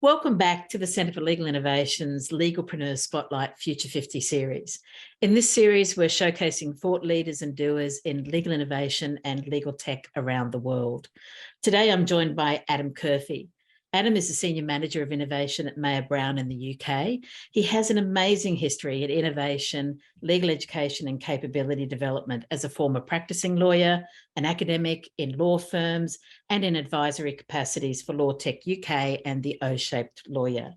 Welcome back to the Centre for Legal Innovation's Legalpreneurs Spotlight Future 50 series. In this series, we're showcasing thought leaders and doers in legal innovation and legal tech around the world. Today, I'm joined by Adam Curfey. Adam is the Senior Manager of Innovation at Mayer Brown in the UK. He has an amazing history in innovation, legal education and capability development as a former practicing lawyer, an academic in law firms and in advisory capacities for Law Tech UK and the O-Shaped Lawyer.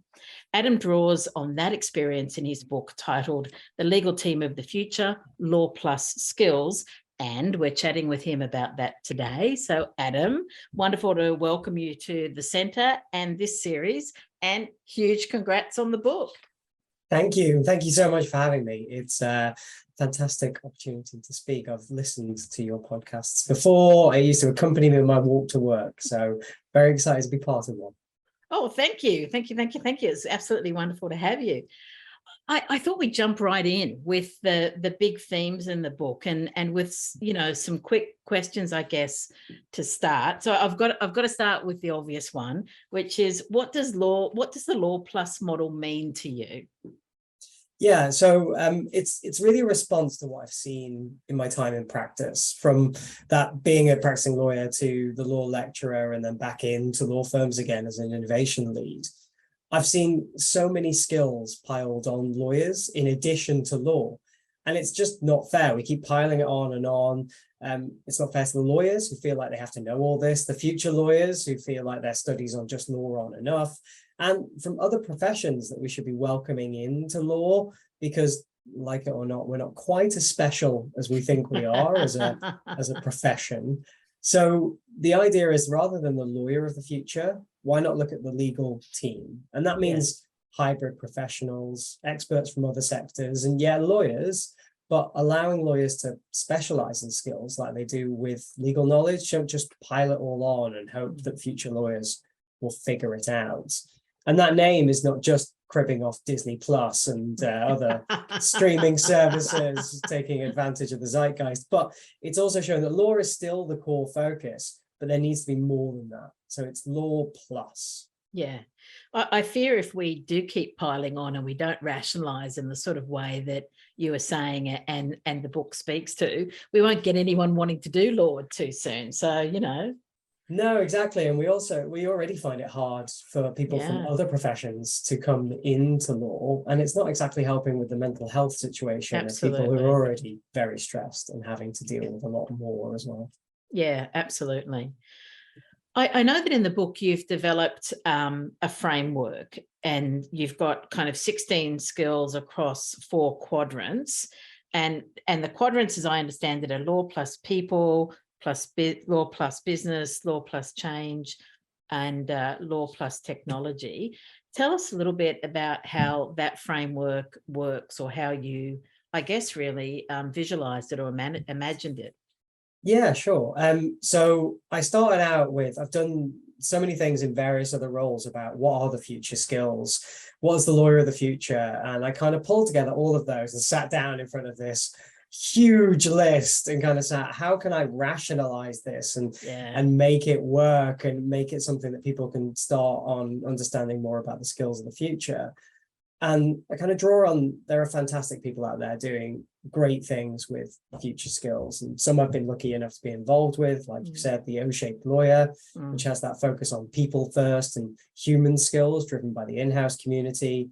Adam draws on that experience in his book titled The Legal Team of the Future, Law Plus Skills, and we're chatting with him about that today. So Adam, wonderful to welcome you to the Centre and this series, and huge congrats on the book. Thank you. Thank you so much for having me. It's a fantastic opportunity to speak. I've listened to your podcasts before. I used to accompany me on my walk to work. So very excited to be part of one. Oh, thank you. Thank you. It's absolutely wonderful to have you. I thought we'd jump right in with the big themes in the book and with, you know, some quick questions, I guess, to start. So I've got to start with the obvious one, which is what does the Law Plus model mean to you? Yeah, so it's really a response to what I've seen in my time in practice, from that being a practicing lawyer to the law lecturer and then back into law firms again as an innovation lead. I've seen so many skills piled on lawyers in addition to law, and it's just not fair. We keep piling it on and on. It's not fair to the lawyers who feel like they have to know all this, the future lawyers who feel like their studies on just law aren't enough, and from other professions that we should be welcoming into law, because like it or not, we're not quite as special as we think we are as a profession. So the idea is, rather than the lawyer of the future, why not look at the legal team? And that means hybrid professionals, experts from other sectors, and lawyers, but allowing lawyers to specialize in skills like they do with legal knowledge. Don't just pile it all on and hope that future lawyers will figure it out. And that name is not just cribbing off Disney Plus and other streaming services taking advantage of the zeitgeist, but it's also showing that law is still the core focus, but there needs to be more than that. So it's law plus. Yeah, I fear if we do keep piling on and we don't rationalize in the sort of way that you were saying and the book speaks to, we won't get anyone wanting to do law too soon. So, you know. No, exactly. And we already find it hard for people from other professions to come into law. And it's not exactly helping with the mental health situation of people who are already very stressed and having to deal with a lot more as well. Yeah, absolutely. I know that in the book you've developed a framework, and you've got kind of 16 skills across 4 quadrants. And the quadrants, as I understand it, are law plus people, law plus business, law plus change, and law plus technology. Tell us a little bit about how that framework works, or how you, I guess, really visualized it or imagined it. Yeah, sure. So I started out with, I've done so many things in various other roles about what are the future skills, what's the lawyer of the future, and I kind of pulled together all of those and sat down in front of this huge list and kind of said, how can I rationalize this and make it work and make it something that people can start on understanding more about the skills of the future. And I kind of draw on, there are fantastic people out there doing great things with future skills, and some I've been lucky enough to be involved with, like you said, the O-Shaped Lawyer, which has that focus on people first and human skills driven by the in-house community.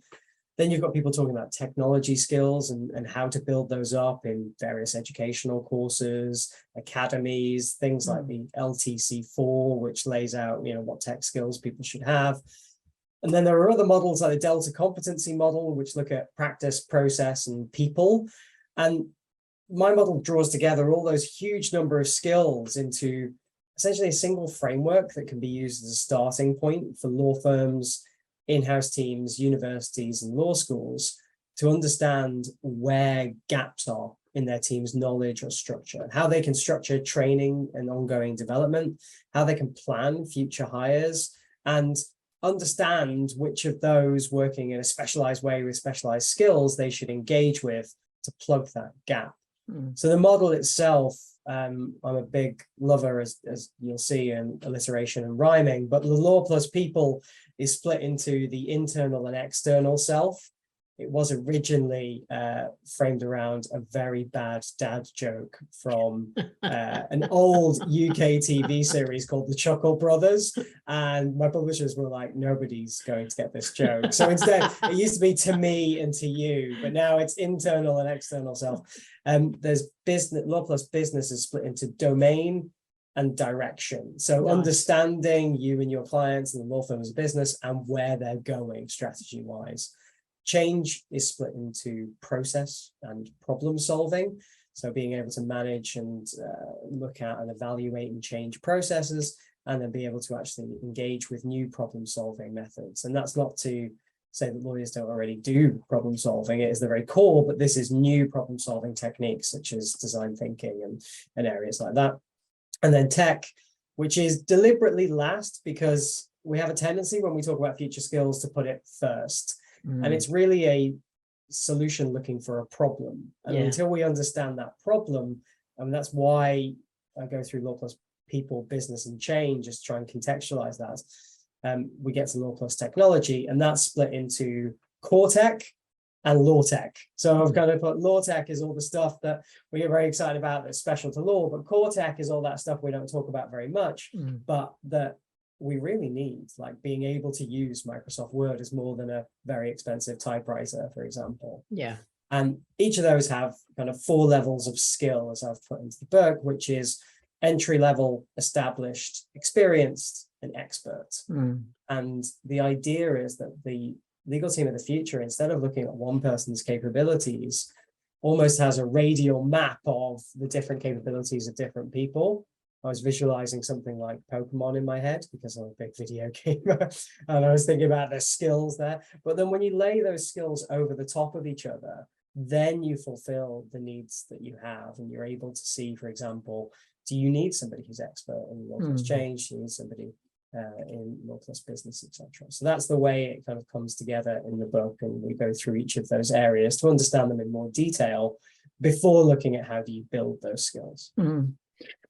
Then you've got people talking about technology skills and how to build those up in various educational courses, academies, things like the LTC4, which lays out, you know, what tech skills people should have. And then there are other models like the Delta competency model, which look at practice, process, and people. And my model draws together all those huge number of skills into essentially a single framework that can be used as a starting point for law firms, in-house teams, universities, and law schools to understand where gaps are in their team's knowledge or structure, how they can structure training and ongoing development, how they can plan future hires, and understand which of those working in a specialized way with specialized skills they should engage with to plug that gap. So the model itself, I'm a big lover, as you'll see, in alliteration and rhyming, but the law plus people is split into the internal and external self. It was originally framed around a very bad dad joke from an old UK TV series called The Chuckle Brothers. And my publishers were like, nobody's going to get this joke. So instead, it used to be to me and to you, but now it's internal and external self. There's business, law plus business is split into domain and direction. So Nice. Understanding you and your clients and the law firm as a business and where they're going strategy-wise. Change is split into process and problem solving. So being able to manage and look at and evaluate and change processes, and then be able to actually engage with new problem solving methods. And that's not to say that lawyers don't already do problem solving. It is the very core, but this is new problem solving techniques such as design thinking and areas like that. And then tech, which is deliberately last because we have a tendency when we talk about future skills to put it first. And it's really a solution looking for a problem. And until we understand that problem, and that's why I go through Law Plus People, Business and Change, just try and contextualize that. We get to Law Plus Technology, and that's split into core tech and law tech. So I've kind of put law tech is all the stuff that we are very excited about that's special to law, but core tech is all that stuff we don't talk about very much, but that we really need, like being able to use Microsoft Word is more than a very expensive typewriter, for example. Yeah. And each of those have kind of 4 levels of skill, as I've put into the book, which is entry level, established, experienced, and expert. And the idea is that the legal team of the future, instead of looking at one person's capabilities, almost has a radial map of the different capabilities of different people. I was visualizing something like Pokemon in my head because I'm a big video gamer, and I was thinking about the skills there. But then when you lay those skills over the top of each other, then you fulfill the needs that you have, and you're able to see, for example, do you need somebody who's expert in law plus change? Do you need somebody in law plus business, etc.? So that's the way it kind of comes together in the book, and we go through each of those areas to understand them in more detail before looking at how do you build those skills.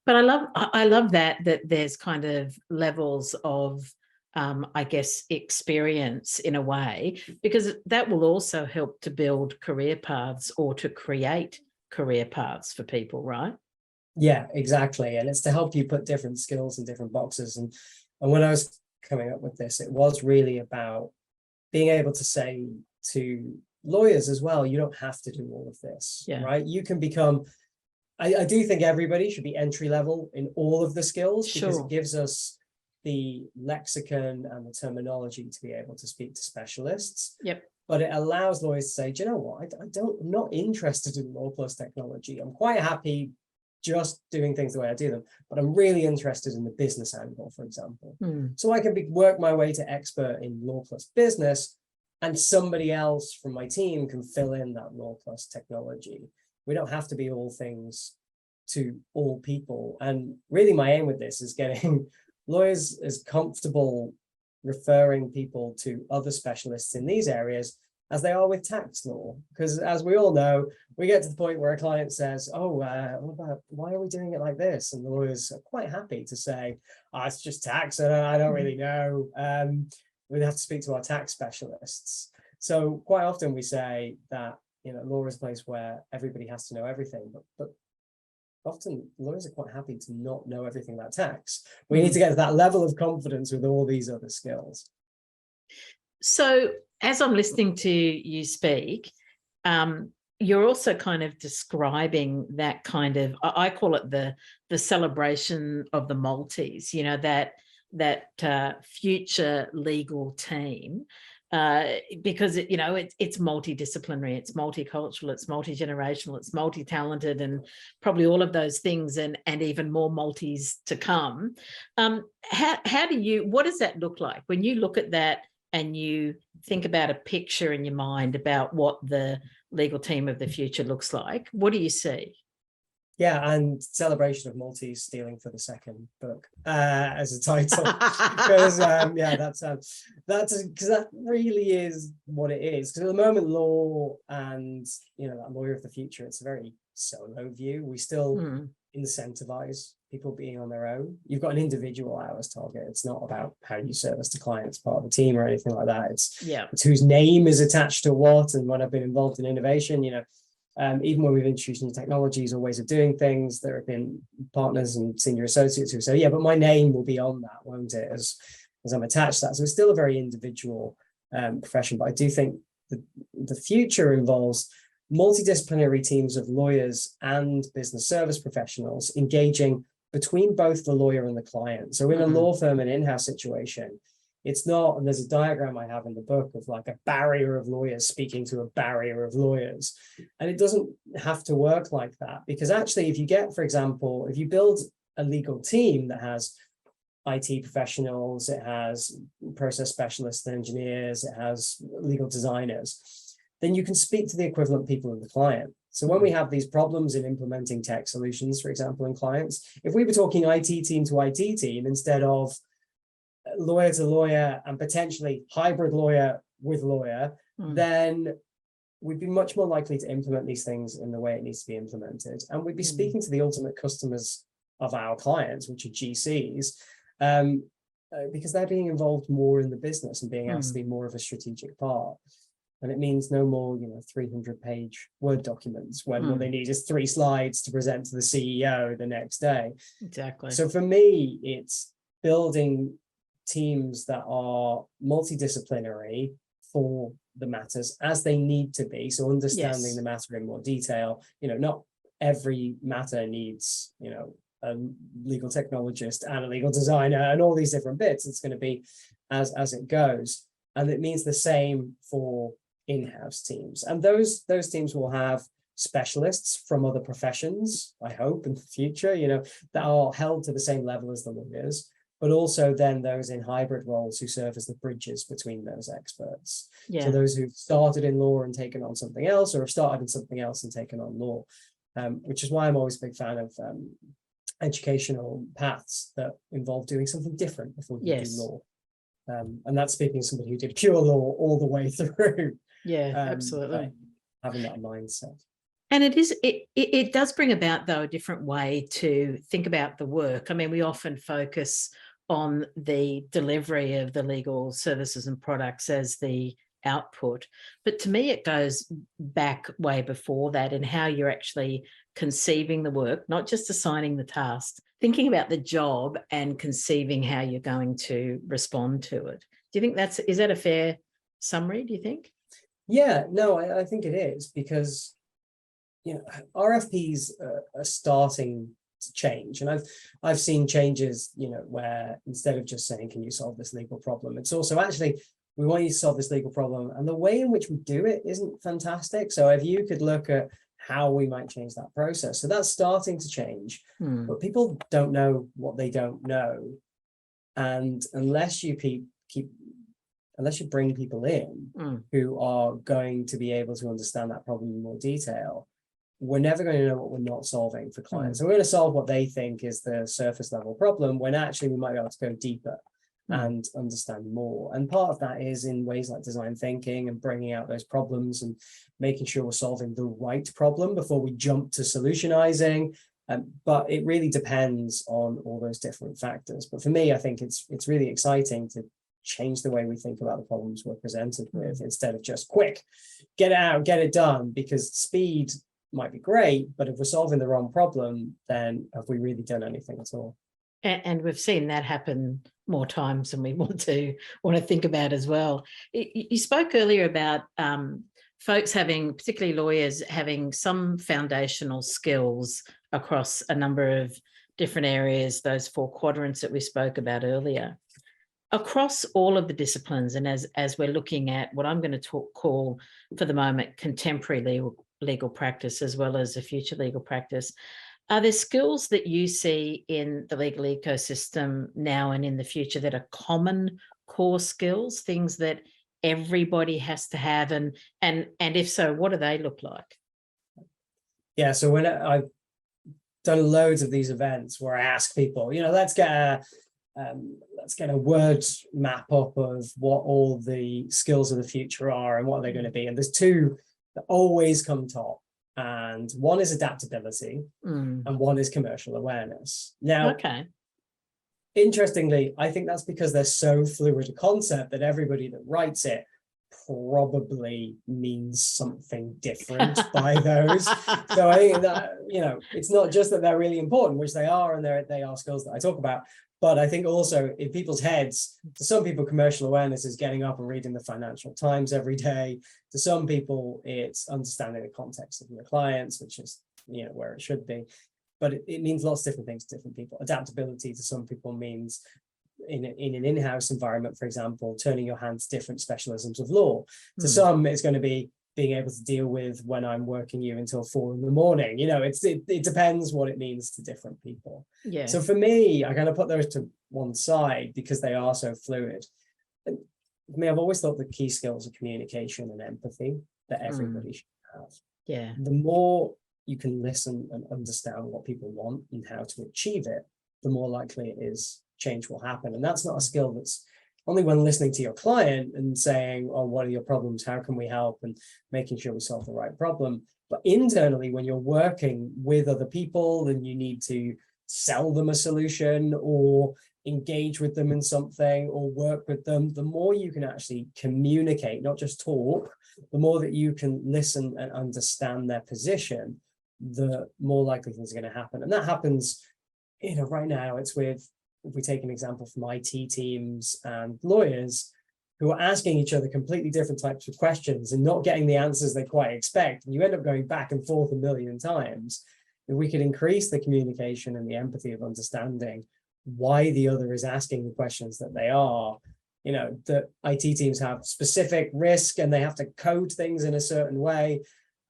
But I love that there's kind of levels of, I guess, experience in a way, because that will also help to build career paths or to create career paths for people, right? Yeah, exactly. And it's to help you put different skills in different boxes. And when I was coming up with this, it was really about being able to say to lawyers as well, you don't have to do all of this, right? You can become, I do think everybody should be entry level in all of the skills because it gives us the lexicon and the terminology to be able to speak to specialists. But it allows lawyers to say, do you know what? I'm not interested in law plus technology. I'm quite happy just doing things the way I do them, but I'm really interested in the business angle, for example. So I can work my way to expert in law plus business, and somebody else from my team can fill in that law plus technology. We don't have to be all things to all people. And really my aim with this is getting lawyers as comfortable referring people to other specialists in these areas as they are with tax law. Because as we all know, we get to the point where a client says, oh, why are we doing it like this? And the lawyers are quite happy to say, oh, it's just tax, and I don't really know. We'd have to speak to our tax specialists. So quite often we say that, you know, law is a place where everybody has to know everything, but often lawyers are quite happy to not know everything about tax. We need to get to that level of confidence with all these other skills. So as I'm listening to you speak, you're also kind of describing that kind of, I call it the celebration of the multis, you know, that future legal team. Because you know, it's multidisciplinary, it's multicultural, it's multi-generational, it's multi-talented, and probably all of those things, and even more multis to come. What does that look like when you look at that and you think about a picture in your mind about what the legal team of the future looks like? What do you see? Yeah, and celebration of multis stealing for the second book as a title, because because that really is what it is. Because at the moment, law and, you know, that lawyer of the future, it's a very solo view. We still incentivize people being on their own. You've got an individual hours target. It's not about how you service the client as part of the team or anything like that. It's whose name is attached to what. And when I've been involved in innovation, even when we've introduced new technologies or ways of doing things, there have been partners and senior associates who say, yeah, but my name will be on that, won't it, as I'm attached to that. So it's still a very individual profession. But I do think the future involves multidisciplinary teams of lawyers and business service professionals engaging between both the lawyer and the client. So in a law firm and in-house situation, it's not, and there's a diagram I have in the book of like a barrier of lawyers speaking to a barrier of lawyers. And it doesn't have to work like that, because actually if you get, for example, if you build a legal team that has IT professionals, it has process specialists and engineers, it has legal designers, then you can speak to the equivalent people of the client. So when we have these problems in implementing tech solutions, for example, in clients, if we were talking IT team to IT team instead of lawyer to lawyer and potentially hybrid lawyer with lawyer, then we'd be much more likely to implement these things in the way it needs to be implemented. And we'd be speaking to the ultimate customers of our clients, which are GCs, because they're being involved more in the business and being asked to be more of a strategic part. And it means no more, 300-page Word documents when what they need is 3 slides to present to the CEO the next day. Exactly. So for me, it's building teams that are multidisciplinary for the matters as they need to be. So understanding the matter in more detail, not every matter needs, a legal technologist and a legal designer and all these different bits. It's going to be as it goes. And it means the same for in-house teams. And those teams will have specialists from other professions, I hope, in the future, that are held to the same level as the lawyers, but also then those in hybrid roles who serve as the bridges between those experts. So those who've started in law and taken on something else, or have started in something else and taken on law, which is why I'm always a big fan of educational paths that involve doing something different before you do law. And that's speaking to somebody who did pure law all the way through. Absolutely. Having that mindset. And it does bring about, though, a different way to think about the work. I mean, we often focus on the delivery of the legal services and products as the output. But to me, it goes back way before that in how you're actually conceiving the work, not just assigning the task, thinking about the job and conceiving how you're going to respond to it. Do you think is that a fair summary, do you think? Yeah, no, I think it is, because RFPs are starting to change, and I've seen changes, where instead of just saying, "Can you solve this legal problem?" it's also actually, we want you to solve this legal problem, and the way in which we do it isn't fantastic. So if you could look at how we might change that process, so that's starting to change, but people don't know what they don't know, and unless you bring people in who are going to be able to understand that problem in more detail, we're never going to know what we're not solving for clients. So we're going to solve what they think is the surface level problem, when actually we might be able to go deeper and understand more. And part of that is in ways like design thinking and bringing out those problems and making sure we're solving the right problem before we jump to solutionizing. But it really depends on all those different factors. But for me, I think it's really exciting to change the way we think about the problems we're presented with, instead of just quick, get it out, get it done, because speed might be great, but if we're solving the wrong problem, then have we really done anything at all? And we've seen that happen more times than we want to think about as well. You spoke earlier about folks particularly lawyers, having some foundational skills across a number of different areas, those 4 quadrants that we spoke about earlier. Across all of the disciplines, and as we're looking at what I'm going to call for the moment contemporary legal practice, as well as a future legal practice, are there skills that you see in the legal ecosystem now and in the future that are common core skills, things that everybody has to have, and if so, what do they look like? Yeah, so when I've done loads of these events where I ask people, let's get a word map up of what all the skills of the future are and what they're going to be. And there's 2 that always come top. and one is adaptability, and one is commercial awareness. Now, okay. Interestingly, I think that's because they're so fluid a concept that everybody that writes it probably means something different by those. So I think that, you know, it's not just that they're really important, which they are, and they are skills that I talk about, but I think also in people's heads, to some people, commercial awareness is getting up and reading the Financial Times every day. To some people, it's understanding the context of your clients, which is, you know, where it should be. But it means lots of different things to different people. Adaptability to some people means in an in-house environment, for example, turning your hand to different specialisms of law. To some, it's going to be being able to deal with when I'm working you until 4 a.m. You know, it depends what it means to different people. Yeah. So for me, I kind of put those to one side because they are so fluid. And for me, I've always thought the key skills are communication and empathy that everybody should have. Yeah. The more you can listen and understand what people want and how to achieve it, the more likely it is change will happen. And that's not a skill that's only when listening to your client and saying, oh, what are your problems? How can we help? And making sure we solve the right problem. But internally, when you're working with other people and you need to sell them a solution or engage with them in something or work with them, the more you can actually communicate, not just talk, the more that you can listen and understand their position, the more likely things are going to happen. And that happens, you know, right now it's with, if we take an example from IT teams and lawyers who are asking each other completely different types of questions and not getting the answers they quite expect. And you end up going back and forth a million times. If we could increase the communication and the empathy of understanding why the other is asking the questions that they are, you know, the IT teams have specific risk and they have to code things in a certain way.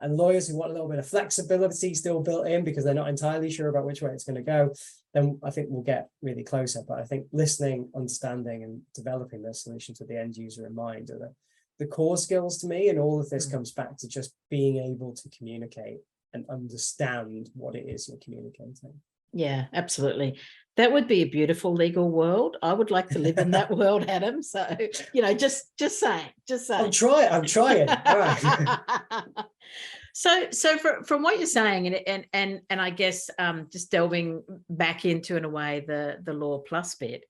And lawyers who want a little bit of flexibility still built in because they're not entirely sure about which way it's going to go, then I think we'll get really closer. But I think listening, understanding, and developing those solutions with the end user in mind are the core skills to me. And all of this comes back to just being able to communicate and understand what it is you're communicating. Yeah, absolutely. That would be a beautiful legal world. I would like to live in that world, Adam. So, you know, just saying. I'm trying. All right. So from what you're saying, and I guess just delving back into, in a way, the Law Plus bit,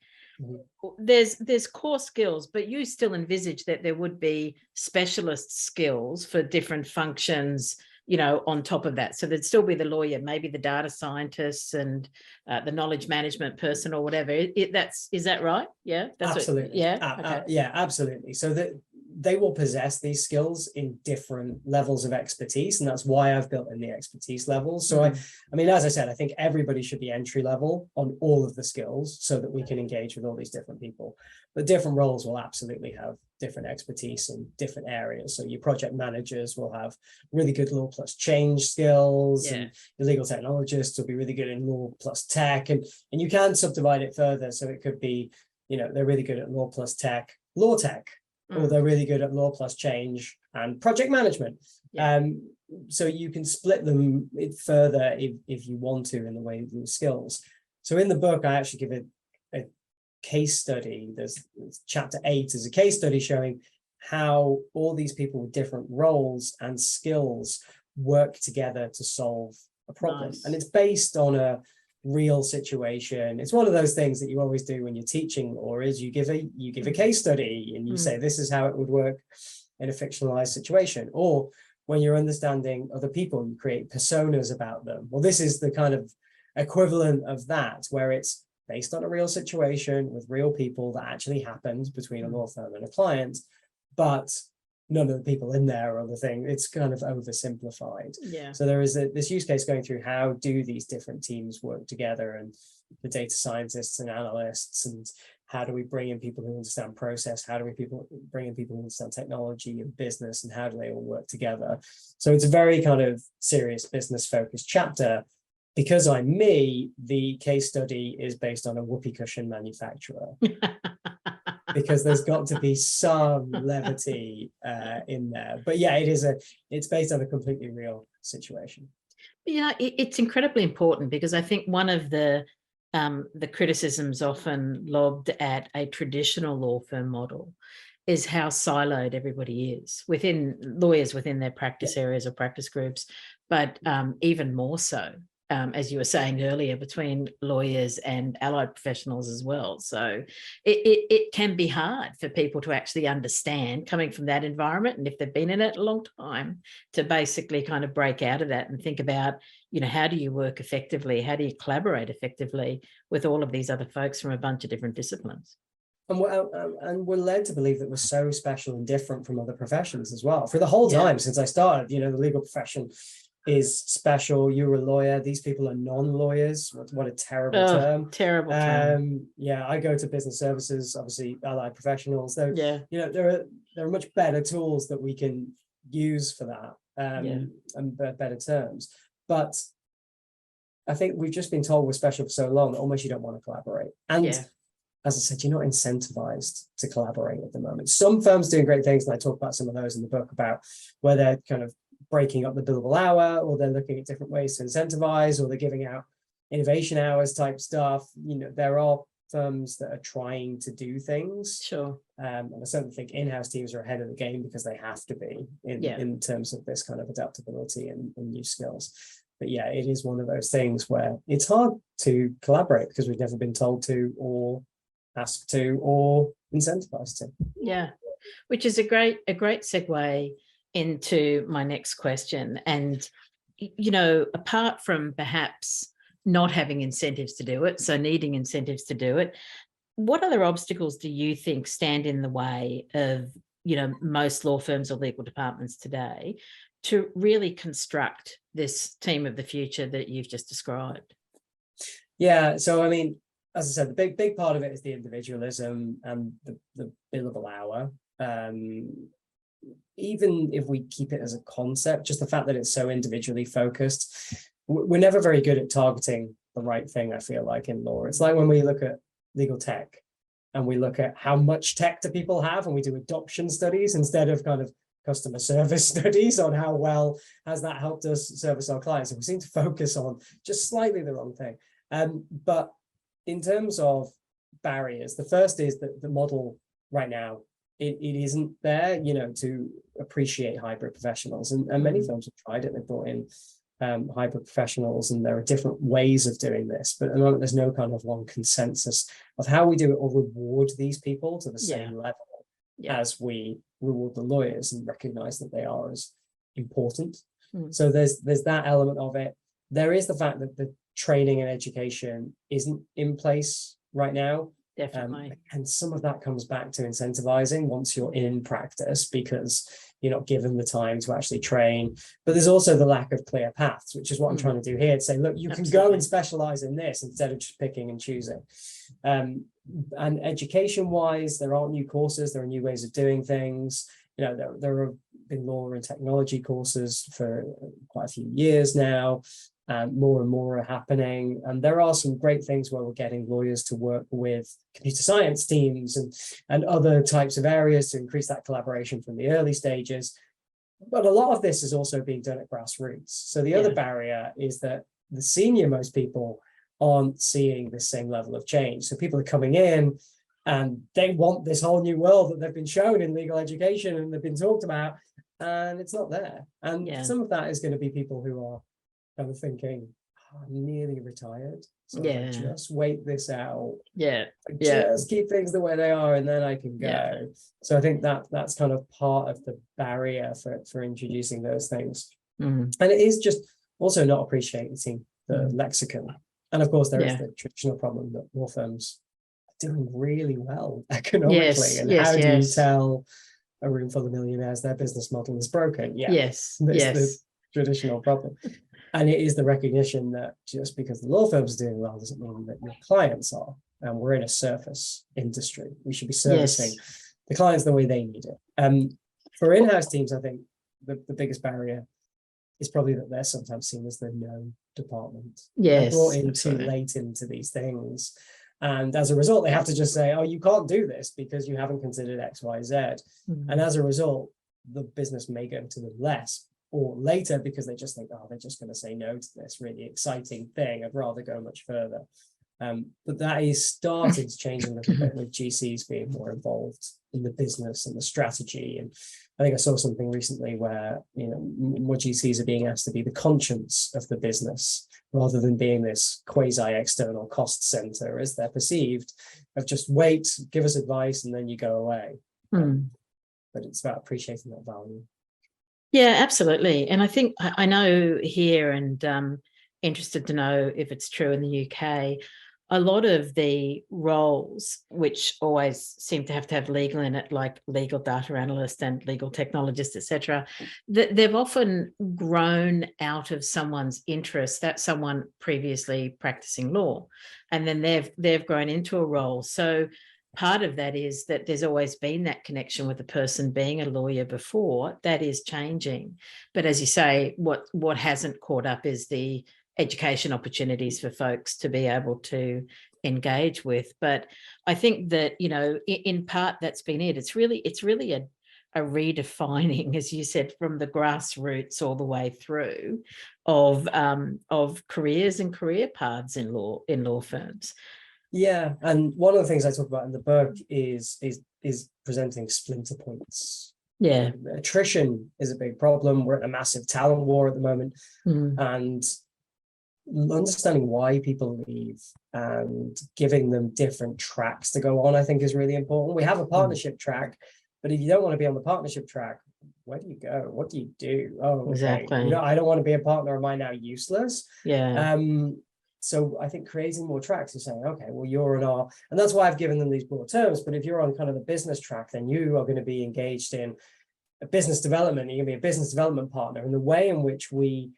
there's core skills, but you still envisage that there would be specialist skills for different functions, you know, on top of that. So there'd still be the lawyer, maybe the data scientists and the knowledge management person or whatever. Is that right? Yeah, that's absolutely. Okay. Yeah, absolutely. So that they will possess these skills in different levels of expertise, and that's why I've built in the expertise levels. So I mean, as I said, I think everybody should be entry level on all of the skills so that we can engage with all these different people. But different roles will absolutely have different expertise in different areas. So your project managers will have really good Law Plus change skills, and your legal technologists will be really good in Law Plus tech, and you can subdivide it further. So it could be, you know, they're really good at Law Plus tech, law tech, or they're really good at Law Plus change and project management. So you can split them further if you want to in the way of the skills. So in the book, I actually give a case study. There's chapter 8 is a case study showing how all these people with different roles and skills work together to solve a problem. Nice. And it's based on a real situation. It's one of those things that you always do when you're teaching, or is you give a case study and you say this is how it would work in a fictionalized situation. Or when you're understanding other people, you create personas about them. Well, this is the kind of equivalent of that, where it's based on a real situation with real people that actually happened between a law firm and a client, but none of the people in there are the thing. It's kind of oversimplified. Yeah. So there is this use case going through how do these different teams work together, and the data scientists and analysts, and how do we bring in people who understand process? How do we bring in people who understand technology and business, and how do they all work together? So it's a very kind of serious business focused chapter. Because I'm me, the case study is based on a whoopee cushion manufacturer. Because there's got to be some levity in there. But yeah, it's based on a completely real situation. Yeah, it's incredibly important, because I think one of the criticisms often lobbed at a traditional law firm model is how siloed everybody is within lawyers, within their practice areas or practice groups, but even more so, as you were saying earlier, between lawyers and allied professionals as well. So it can be hard for people to actually understand coming from that environment, and if they've been in it a long time, to basically kind of break out of that and think about, you know, how do you work effectively? How do you collaborate effectively with all of these other folks from a bunch of different disciplines? And we're led to believe that we're so special and different from other professions as well. For the whole time since I started, you know, the legal profession is special. You're a lawyer. These people are non-lawyers. What a terrible term. Terrible term. Yeah, I go to business services, obviously allied professionals. Though, you know, there are much better tools that we can use for that, and better terms. But I think we've just been told we're special for so long that almost you don't want to collaborate. And as I said, you're not incentivized to collaborate at the moment. Some firms doing great things, and I talk about some of those in the book, about where they're kind of breaking up the billable hour, or they're looking at different ways to incentivize, or they're giving out innovation hours type stuff. You know, there are firms that are trying to do things. Sure. And I certainly think in-house teams are ahead of the game because they have to be in terms of this kind of adaptability and new skills. But yeah, it is one of those things where it's hard to collaborate because we've never been told to, or asked to, or incentivized to. Yeah, which is a great segue into my next question. And, you know, apart from perhaps not having incentives to do it, so needing incentives to do it, what other obstacles do you think stand in the way of, you know, most law firms or legal departments today to really construct this team of the future that you've just described? Yeah, so I mean, as I said, the big part of it is the individualism and the billable hour. Even if we keep it as a concept, just the fact that it's so individually focused, we're never very good at targeting the right thing, I feel like, in law. It's like when we look at legal tech and we look at how much tech do people have, and we do adoption studies instead of kind of customer service studies on how well has that helped us service our clients. And we seem to focus on just slightly the wrong thing. But in terms of barriers, the first is that the model right now, it isn't there, you know, to appreciate hybrid professionals. And many firms have tried it. They've brought in hybrid professionals, and there are different ways of doing this. But at the moment, there's no kind of one consensus of how we do it or reward these people to the same level as we reward the lawyers and recognize that they are as important. So there's that element of it. There is the fact that the training and education isn't in place right now. Definitely. And some of that comes back to incentivizing once you're in practice, because you're not given the time to actually train. But there's also the lack of clear paths, which is what I'm trying to do here, to say, look, you can go and specialize in this instead of just picking and choosing. And education wise, there aren't new courses, there are new ways of doing things. You know, there have been law and technology courses for quite a few years now. More and more are happening, and there are some great things where we're getting lawyers to work with computer science teams and other types of areas to increase that collaboration from the early stages. But a lot of this is also being done at grassroots. So the other barrier is that the senior most people aren't seeing the same level of change. So people are coming in and they want this whole new world that they've been shown in legal education and they've been talked about, and it's not there. And some of that is going to be people who are kind of thinking, oh, I'm nearly retired, so I just wait this out. Just keep things the way they are, and then I can go. So I think that's kind of part of the barrier for introducing those things. And it is just also not appreciating the lexicon. And of course, there is the traditional problem that law firms are doing really well economically. And how do you tell a room full of millionaires their business model is broken? The traditional problem. And it is the recognition that just because the law firms are doing well doesn't mean that your clients are. And we're in a service industry. We should be servicing the clients the way they need it. For in-house teams, I think the biggest barrier is probably that they're sometimes seen as the no department. They're brought in too late into these things. And as a result, they have to just say, oh, you can't do this because you haven't considered X, Y, Z. And as a result, the business may go to them less or later because they just think, oh, they're just going to say no to this really exciting thing. I'd rather go much further. But that is starting to change a little bit with GCs being more involved in the business and the strategy. And I think I saw something recently where, more GCs are being asked to be the conscience of the business rather than being this quasi-external cost center as they're perceived, of just wait, give us advice, and then you go away. But it's about appreciating that value. Yeah, absolutely. And I think I know here, and interested to know if it's true in the UK, a lot of the roles which always seem to have legal in it, like legal data analyst and legal technologist, etc., they've often grown out of someone's interest, that someone previously practicing law, and then they've grown into a role. So part of that is that there's always been that connection with the person being a lawyer before. That is changing. But as you say, what hasn't caught up is the education opportunities for folks to be able to engage with. But I think that, in part that's been it. It's really a redefining, as you said, from the grassroots all the way through of careers and career paths in law firms. Yeah, and one of the things I talk about in the book is presenting splinter points. Yeah, attrition is a big problem. We're at a massive talent war at the moment, and understanding why people leave and giving them different tracks to go on, I think, is really important. We have a partnership track, but if you don't want to be on the partnership track, where do you go? What do you do? Oh, okay. Exactly. I don't want to be a partner. Am I now useless? Yeah. So I think creating more tracks is saying, okay, well, you're an R, and that's why I've given them these broad terms. But if you're on kind of the business track, then you are going to be engaged in a business development. You're going to be a business development partner. And the way in which we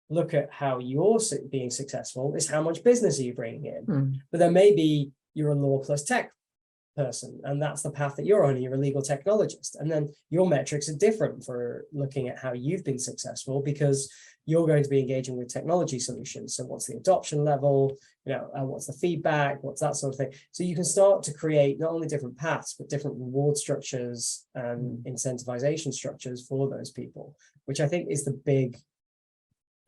look at how you're being successful is how much business are you bringing in. But then maybe you're a law plus tech person, and that's the path that you're on. You're a legal technologist, and then your metrics are different for looking at how you've been successful, because you're going to be engaging with technology solutions. So what's the adoption level, what's the feedback, what's that sort of thing. So you can start to create not only different paths, but different reward structures and incentivization structures for those people, which I think is the big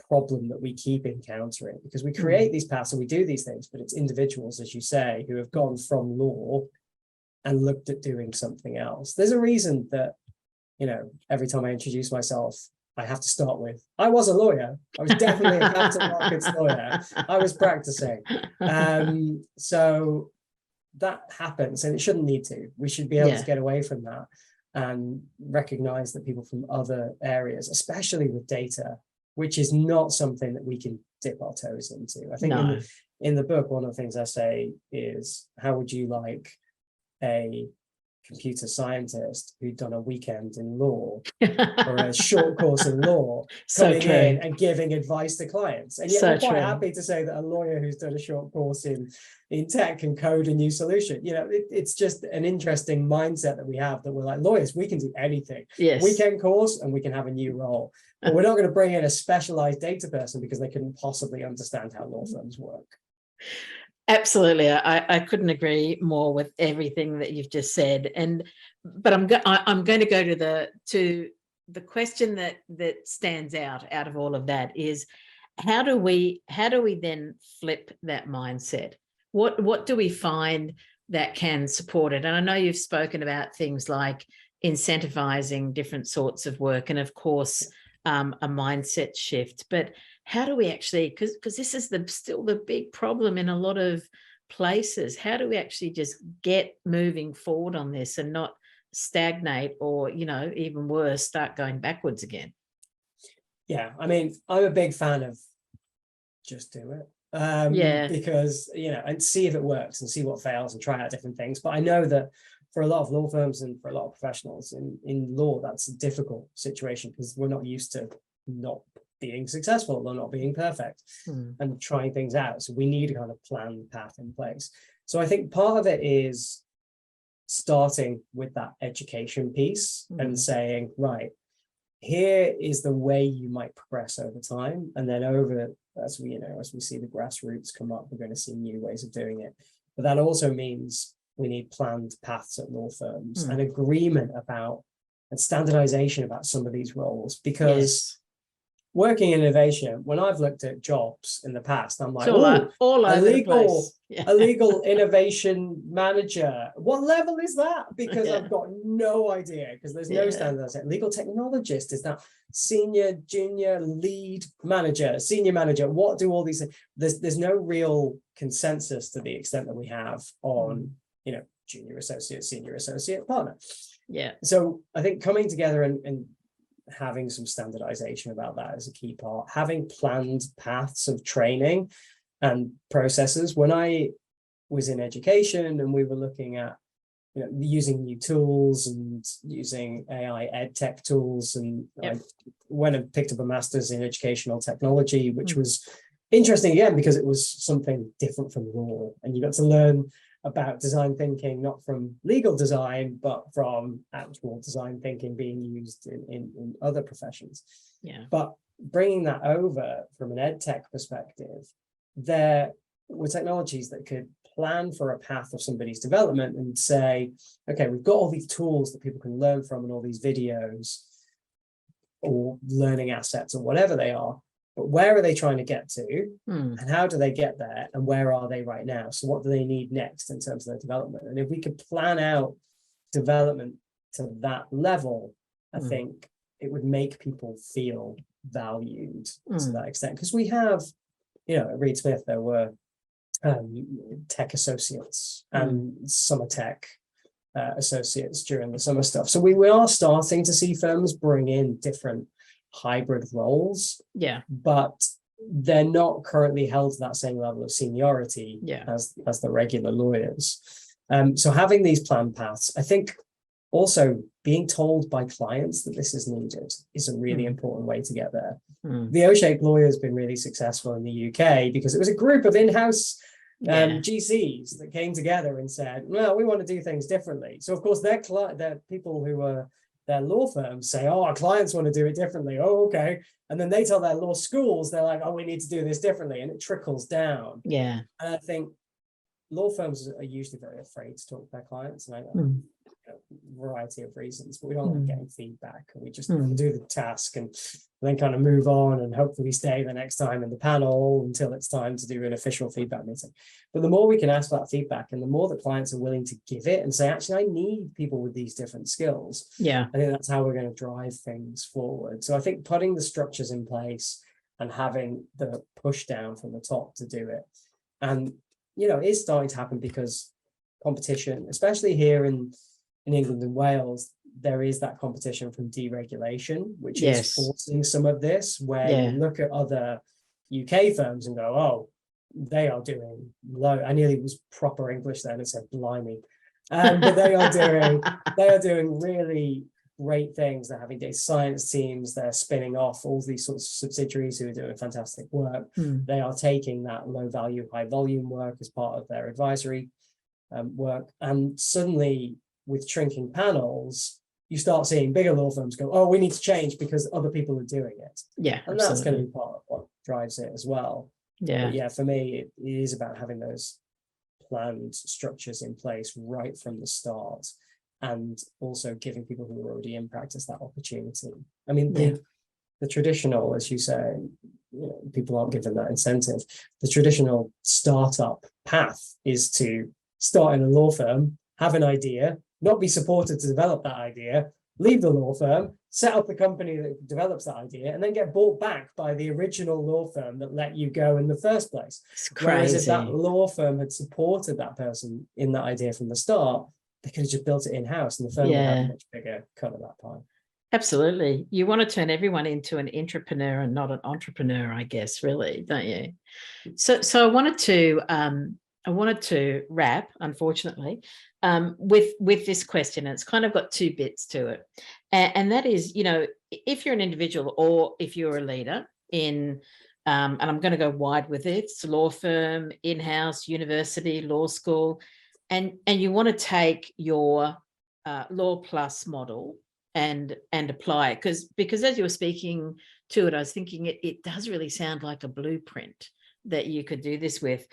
problem that we keep encountering, because we create these paths and we do these things, but it's individuals, as you say, who have gone from law and looked at doing something else. There's a reason that, every time I introduce myself, I have to start with, I was a lawyer. I was definitely a capital markets lawyer. I was practicing. So that happens, and it shouldn't need to. We should be able to get away from that and recognize that people from other areas, especially with data, which is not something that we can dip our toes into. I think in the book, one of the things I say is, how would you like a computer scientist who'd done a weekend in law or a short course in law coming in and giving advice to clients? And yet we're quite happy to say that a lawyer who's done a short course in tech can code a new solution. It's just an interesting mindset that we have, that we're like, lawyers, we can do anything. Weekend course and we can have a new role. But we're not going to bring in a specialized data person because they couldn't possibly understand how law firms work. Absolutely. I couldn't agree more with everything that you've just said. But I'm going to go to the question that stands out of all of that is, how do we then flip that mindset? What do we find that can support it? And I know you've spoken about things like incentivizing different sorts of work, and of course a mindset shift, but how do we actually, because this is still the big problem in a lot of places, how do we actually just get moving forward on this and not stagnate, or even worse, start going backwards again? Yeah, I mean, I'm a big fan of just do it. Because and see if it works and see what fails and try out different things. But I know that for a lot of law firms and for a lot of professionals in law, that's a difficult situation, because we're not used to not being successful or not being perfect and trying things out. So we need a kind of planned path in place. So I think part of it is starting with that education piece and saying, right, here is the way you might progress over time. And then as we see the grassroots come up, we're going to see new ways of doing it. But that also means we need planned paths at law firms and agreement about and standardization about some of these roles, because working in innovation, when I've looked at jobs in the past, I'm like, it's all a over the place. a legal innovation manager. What level is that? Because I've got no idea, because there's no standard. Legal technologist, is that senior, junior, lead manager, senior manager? What do all these things? There's no real consensus to the extent that we have on, you know, junior associate, senior associate, partner. Yeah. So I think coming together and having some standardization about that is a key part. Having planned paths of training and processes. When I was in education and we were looking at, you know, using new tools and using AI ed tech tools, and I went and picked up a master's in educational technology, which was interesting again because it was something different from law, and you got to learn about design thinking, not from legal design, but from actual design thinking being used in other professions. Yeah. But bringing that over from an ed tech perspective, there were technologies that could plan for a path of somebody's development and say, okay, we've got all these tools that people can learn from and all these videos or learning assets or whatever they are. But where are they trying to get to, and how do they get there, and where are they right now? So what do they need next in terms of their development? And if we could plan out development to that level, I think it would make people feel valued to that extent. Because we have, you know, at Reed Smith, there were tech associates and summer tech associates during the summer stuff. So we are starting to see firms bring in different hybrid roles, but they're not currently held to that same level of seniority as the regular lawyers. So having these planned paths, I think also being told by clients that this is needed is a really important way to get there. The O-shaped lawyer has been really successful in the UK because it was a group of in-house GCs that came together and said, well, we want to do things differently. So of course their people who were their law firms say, oh, our clients want to do it differently. Oh, okay. And then they tell their law schools, they're like, oh, we need to do this differently. And it trickles down. Yeah. And I think law firms are usually very afraid to talk to their clients. And I variety of reasons, but we don't like getting feedback, and we just do the task and then kind of move on and hopefully stay the next time in the panel until it's time to do an official feedback meeting. But the more we can ask for that feedback and the more that clients are willing to give it and say, actually, I need people with these different skills. I think that's how we're going to drive things forward. So I think putting the structures in place and having the push down from the top to do it, and you know, it's starting to happen because competition, especially here in England and Wales, there is that competition from deregulation, which is forcing some of this, where you look at other UK firms and go, oh, they are doing low. I nearly was proper English then and said blimey. But they are doing really great things. They're having data science teams, they're spinning off all these sorts of subsidiaries who are doing fantastic work. They are taking that low value, high volume work as part of their advisory work. And suddenly, with shrinking panels, you start seeing bigger law firms go, oh, we need to change because other people are doing it. And that's going to be part of what drives it as well. But for me, it is about having those planned structures in place right from the start, and also giving people who are already in practice that opportunity. I mean, the traditional, as you say, you know, people aren't given that incentive. The traditional startup path is to start in a law firm, have an idea, not be supported to develop that idea, leave the law firm, set up the company that develops that idea, and then get bought back by the original law firm that let you go in the first place. It's crazy. Whereas if that law firm had supported that person in that idea from the start, they could have just built it in-house and the firm would have a much bigger cut of that pie. Absolutely. You want to turn everyone into an entrepreneur and not an entrepreneur, I guess, really, don't you? So I wanted to wrap, unfortunately, with this question, and it's kind of got two bits to it. And that is, you know, if you're an individual or if you're a leader in, and I'm going to go wide with it, it's a law firm, in-house, university, law school, and you want to take your Law Plus model and apply it, because as you were speaking to it, I was thinking it does really sound like a blueprint that you could do this with.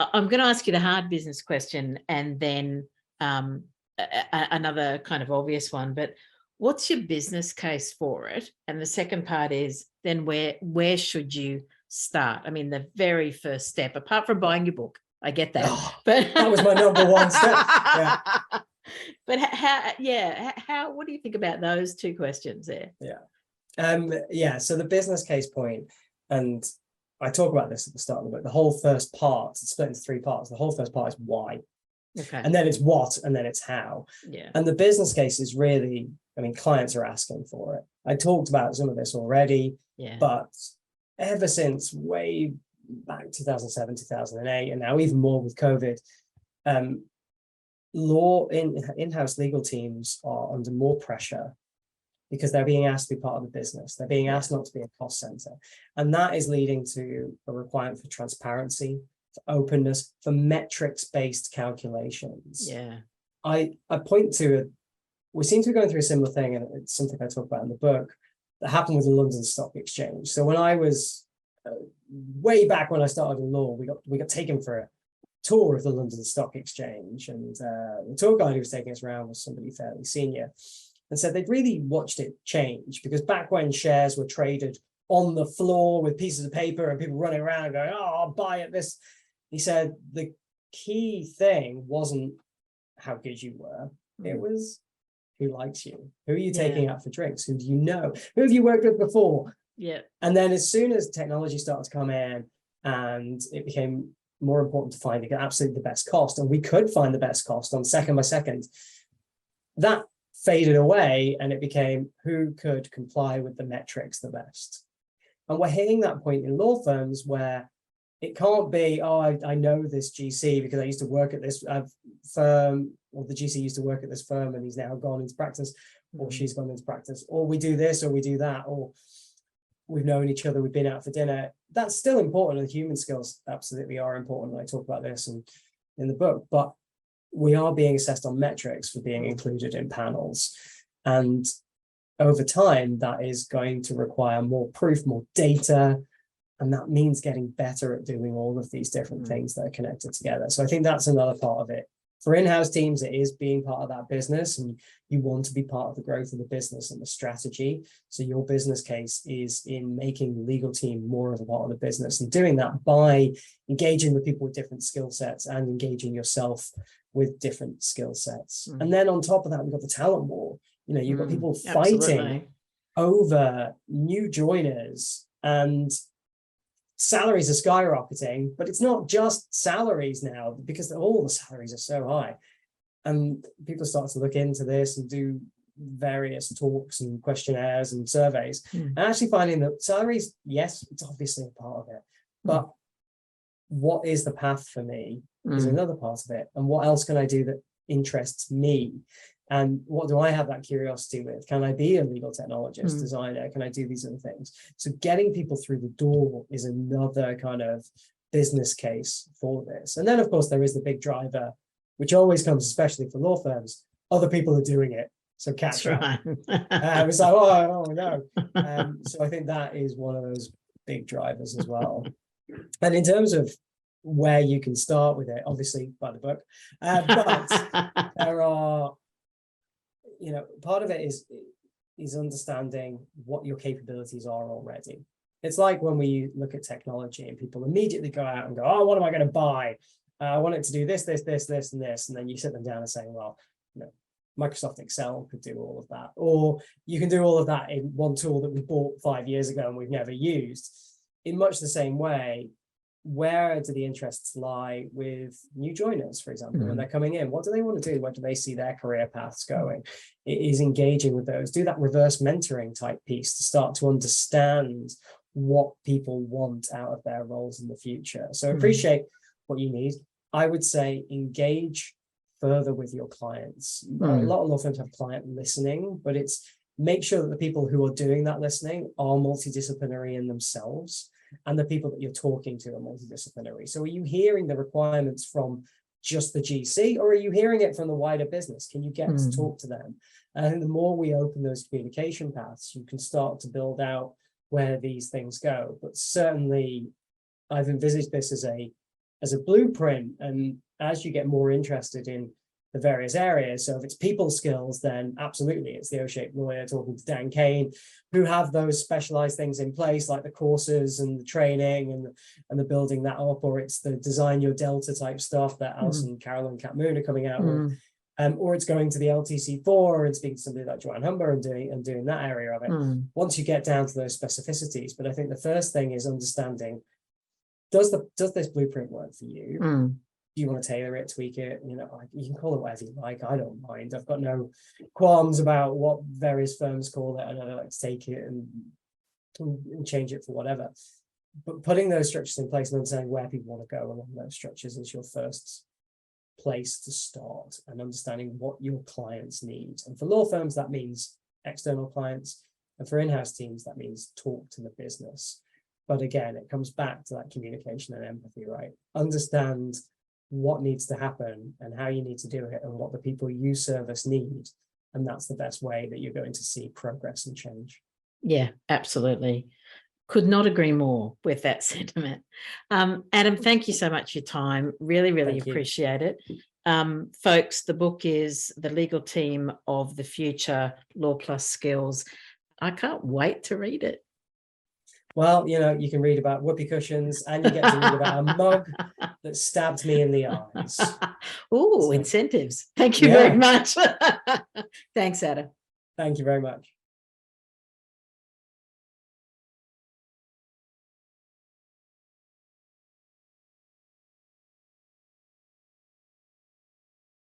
I'm going to ask you the hard business question and then another kind of obvious one. But what's your business case for it? And the second part is then where should you start? I mean, the very first step, apart from buying your book, I get that, but that was my number one step. Yeah. But how, what do you think about those two questions there? Yeah. So the business case point, and I talk about this at the start of the book, the whole first part, it's split into three parts. The whole first part is why. Okay. And then it's what, and then it's how. Yeah. And the business case is really, I mean, clients are asking for it. I talked about some of this already, but ever since way back 2007, 2008, and now even more with COVID, in-house legal teams are under more pressure because they're being asked to be part of the business. They're being asked not to be a cost center. And that is leading to a requirement for transparency, for openness, for metrics-based calculations. Yeah. I point to, we seem to be going through a similar thing, and it's something I talk about in the book, that happened with the London Stock Exchange. So when I was, way back when I started in law, we got taken for a tour of the London Stock Exchange, and the tour guide who was taking us around was somebody fairly senior, and said they'd really watched it change, because back when shares were traded on the floor with pieces of paper and people running around going, oh, I'll buy it, this. He said the key thing wasn't how good you were, it was who likes you, who are you taking out for drinks, who do you know, who have you worked with before? Yeah. And then as soon as technology started to come in and it became more important to find absolutely the best cost, and we could find the best cost on second by second, that faded away, and it became who could comply with the metrics the best. And we're hitting that point in law firms where it can't be, oh, I know this GC because I used to work at this firm, or the GC used to work at this firm and he's now gone into practice, or she's gone into practice, or we do this or we do that, or we've known each other, we've been out for dinner. That's still important, and human skills absolutely are important. I talk about this in the book, but we are being assessed on metrics for being included in panels. And over time, that is going to require more proof, more data, and that means getting better at doing all of these different things that are connected together. So I think that's another part of it. For in-house teams, it is being part of that business, and you want to be part of the growth of the business and the strategy. So your business case is in making the legal team more of a part of the business, and doing that by engaging with people with different skill sets and engaging yourself with different skill sets. And then on top of that, we've got the talent war. You know, you've got people fighting over new joiners, and salaries are skyrocketing, but it's not just salaries now, because all the salaries are so high. And people start to look into this and do various talks and questionnaires and surveys, and actually finding that salaries, yes, it's obviously a part of it, but what is the path for me is another part of it. And what else can I do that interests me? And what do I have that curiosity with? Can I be a legal technologist, designer? Can I do these other things? So getting people through the door is another kind of business case for this. And then, of course, there is the big driver, which always comes, especially for law firms. Other people are doing it, so catch up. It's like, oh no. So I think that is one of those big drivers as well. And in terms of where you can start with it, obviously by the book, but there are, you know, part of it is understanding what your capabilities are already. It's like when we look at technology and people immediately go out and go, oh, what am I going to buy? I want it to do this, this, this, this, and this. And then you sit them down and say, well, you know, Microsoft Excel could do all of that. Or you can do all of that in one tool that we bought 5 years ago and we've never used. In much the same way, where do the interests lie with new joiners, for example, when they're coming in? What do they want to do? Where do they see their career paths going? It is engaging with those. Do that reverse mentoring type piece to start to understand what people want out of their roles in the future. So appreciate what you need. I would say engage further with your clients. A lot of law firms have client listening, but it's make sure that the people who are doing that listening are multidisciplinary in themselves, and the people that you're talking to are multidisciplinary. So are you hearing the requirements from just the GC, or are you hearing it from the wider business? Can you get to talk to them? And I think the more we open those communication paths, you can start to build out where these things go. But certainly I've envisaged this as a blueprint. And as you get more interested in the various areas. So if it's people skills, then absolutely it's the O-shaped lawyer talking to Dan Kane, who have those specialized things in place, like the courses and the training and the building that up, or it's the design your Delta type stuff that Alison Carroll and Kat Moon are coming out with. Or it's going to the LTC4 and speaking to somebody like Joanne Humber and doing that area of it. Once you get down to those specificities. But I think the first thing is understanding, does this blueprint work for you? Do you want to tailor it, tweak it? You know, you can call it whatever you like. I don't mind. I've got no qualms about what various firms call it. And I like to take it and change it for whatever. But putting those structures in place and understanding where people want to go along those structures is your first place to start, and understanding what your clients need. And for law firms, that means external clients, and for in-house teams, that means talk to the business. But again, it comes back to that communication and empathy, right? Understand what needs to happen and how you need to do it and what the people you service need. And that's the best way that you're going to see progress and change. Yeah, absolutely. Could not agree more with that sentiment. Adam, thank you so much for your time. Really appreciate it. Folks, the book is The Legal Team of the Future, Law Plus Skills. I can't wait to read it. Well, you know, you can read about whoopee cushions and you get to read about a mug that stabbed me in the eyes. Incentives. Thank you very much. Thanks, Adam. Thank you very much.